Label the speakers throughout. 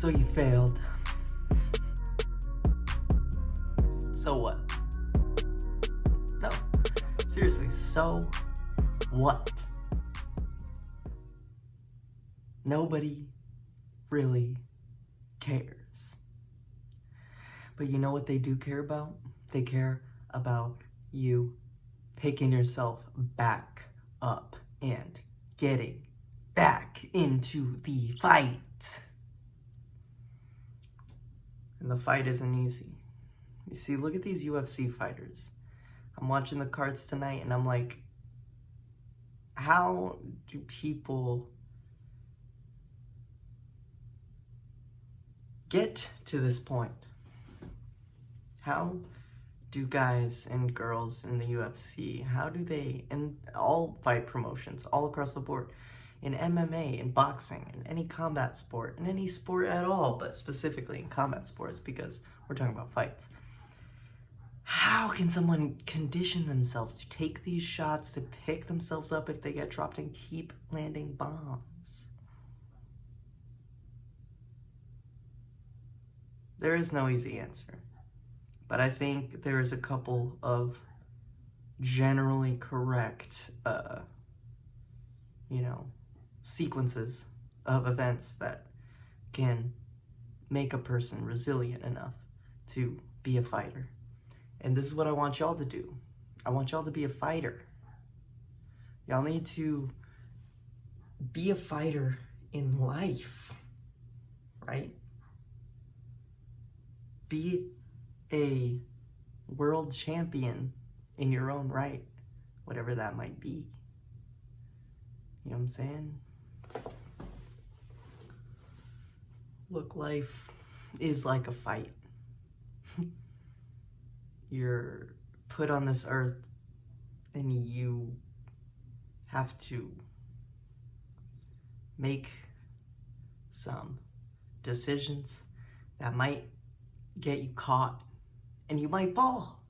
Speaker 1: So you failed. So what? No, seriously, so what? Nobody really cares. But you know what they do care about? They care about you picking yourself back up and getting back into the fight. And the fight isn't easy. You see, look at these UFC fighters. I'm watching the cards tonight and I'm like, how do people get to this point? How do guys and girls in the UFC, how do they, in all fight promotions, all across the board, in MMA, in boxing, in any combat sport, in any sport at all, but specifically in combat sports because we're talking about fights, how can someone condition themselves to take these shots, to pick themselves up if they get dropped and keep landing bombs? There is no easy answer. But I think there is a couple of generally correct, sequences of events that can make a person resilient enough to be a fighter. And this is what I want y'all to do. I want y'all to be a fighter. Y'all need to be a fighter in life, right? Be a world champion in your own right, whatever that might be. You know what I'm saying? Look, life is like a fight. You're put on this earth and you have to make some decisions that might get you caught, and you might fall,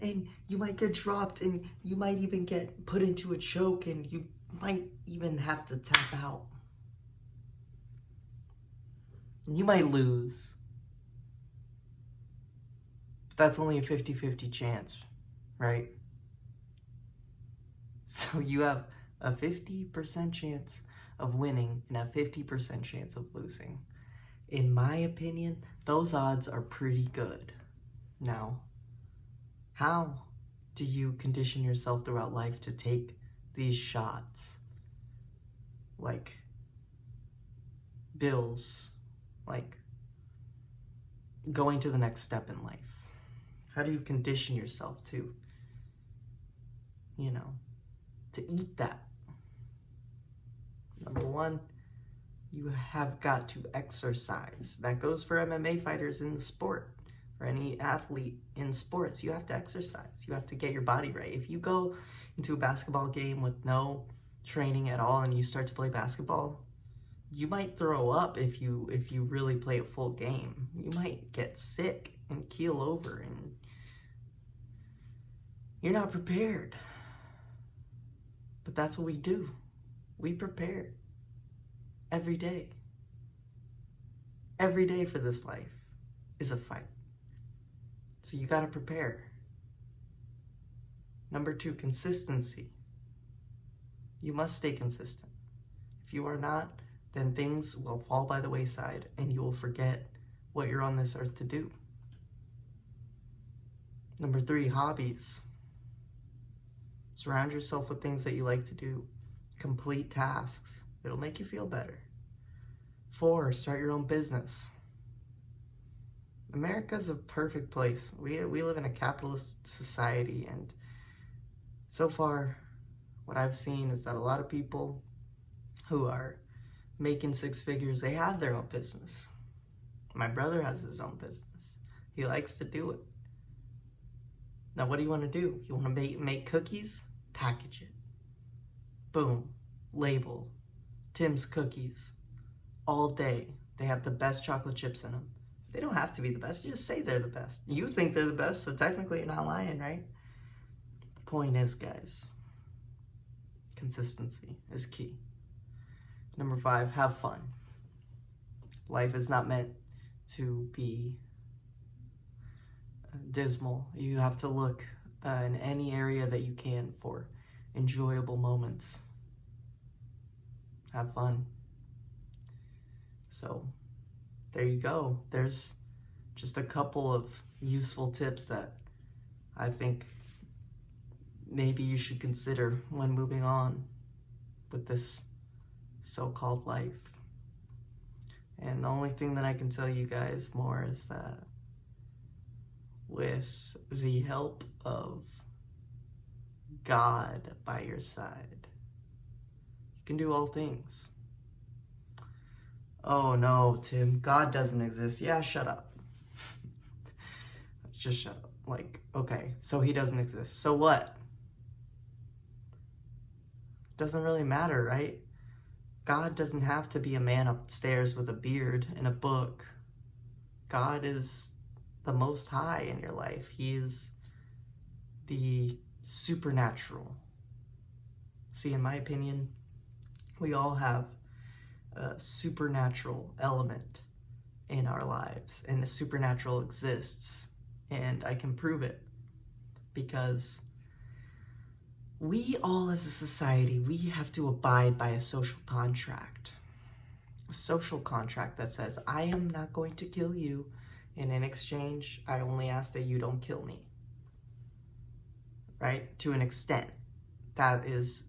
Speaker 1: and you might get dropped, and you might even get put into a choke, and you might even have to tap out. And you might lose. But that's only a 50-50 chance, right? So you have a 50% chance of winning and a 50% chance of losing. In my opinion, those odds are pretty good. Now, how do you condition yourself throughout life to take these shots? Like bills, like going to the next step in life. How do you condition yourself to, to eat that? Number one, you have got to exercise. That goes for MMA fighters in the sport. For any athlete in sports, you have to exercise. You have to get your body right. If you go into a basketball game with no training at all and you start to play basketball, you might throw up if you really play a full game. You might get sick and keel over, and you're not prepared. But that's what we do. We prepare every day. Every day for this life is a fight. So you gotta prepare. Number two, consistency. You must stay consistent. If you are not, then things will fall by the wayside and you will forget what you're on this earth to do. Number three, hobbies. Surround yourself with things that you like to do. Complete tasks. It'll make you feel better. 4, start your own business. America's a perfect place. We live in a capitalist society, and so far, what I've seen is that a lot of people who are making 6 figures, they have their own business. My brother has his own business. He likes to do it. Now, what do you want to do? You want to make cookies? Package it. Boom. Label. Tim's Cookies. All day. They have the best chocolate chips in them. They don't have to be the best. You just say they're the best. You think they're the best, so technically you're not lying, right? The point is, guys, consistency is key. Number 5, have fun. Life is not meant to be dismal. You have to look in any area that you can for enjoyable moments. Have fun. So there you go. There's just a couple of useful tips that I think maybe you should consider when moving on with this so-called life. And the only thing that I can tell you guys more is that with the help of God by your side, you can do all things. Oh no, Tim, God doesn't exist. Yeah, shut up. Just shut up. Like, okay, so he doesn't exist. So what? Doesn't really matter, right? God doesn't have to be a man upstairs with a beard and a book. God is the Most High in your life. He is the supernatural. See, in my opinion, we all have a supernatural element in our lives, and the supernatural exists, and I can prove it because we all as a society, we have to abide by a social contract. A social contract that says, I am not going to kill you, and in exchange, I only ask that you don't kill me. Right? To an extent. That is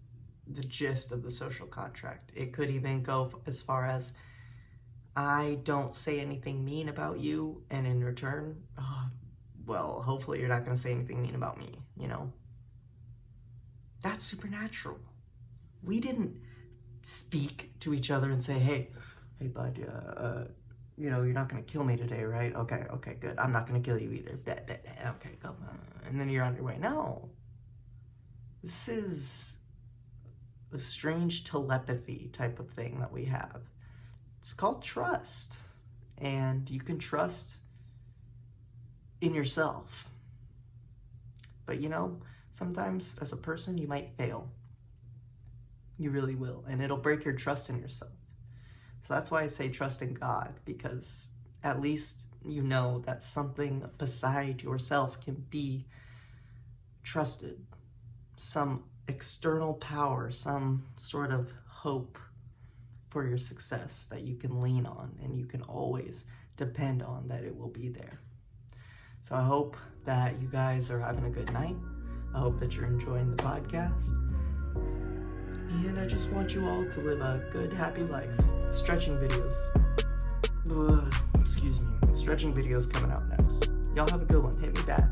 Speaker 1: the gist of the social contract. It could even go as far as, I don't say anything mean about you, and in return, well, hopefully you're not going to say anything mean about me, you know? That's supernatural. We didn't speak to each other and say, hey bud, you know, you're not going to kill me today, right? Okay, good. I'm not going to kill you either. Okay, come on. And then you're on your way. No. This is a strange telepathy type of thing that we have. It's called trust. And you can trust in yourself. But you know, sometimes as a person, you might fail. You really will. And it'll break your trust in yourself. So that's why I say trust in God, because at least you know that something beside yourself can be trusted. Some external power, some sort of hope for your success that you can lean on and you can always depend on, that it will be there. So I hope that you guys are having a good night. I hope that you're enjoying the podcast. And I just want you all to live a good, happy life. Stretching videos. Stretching videos coming out next. Y'all have a good one. Hit me back.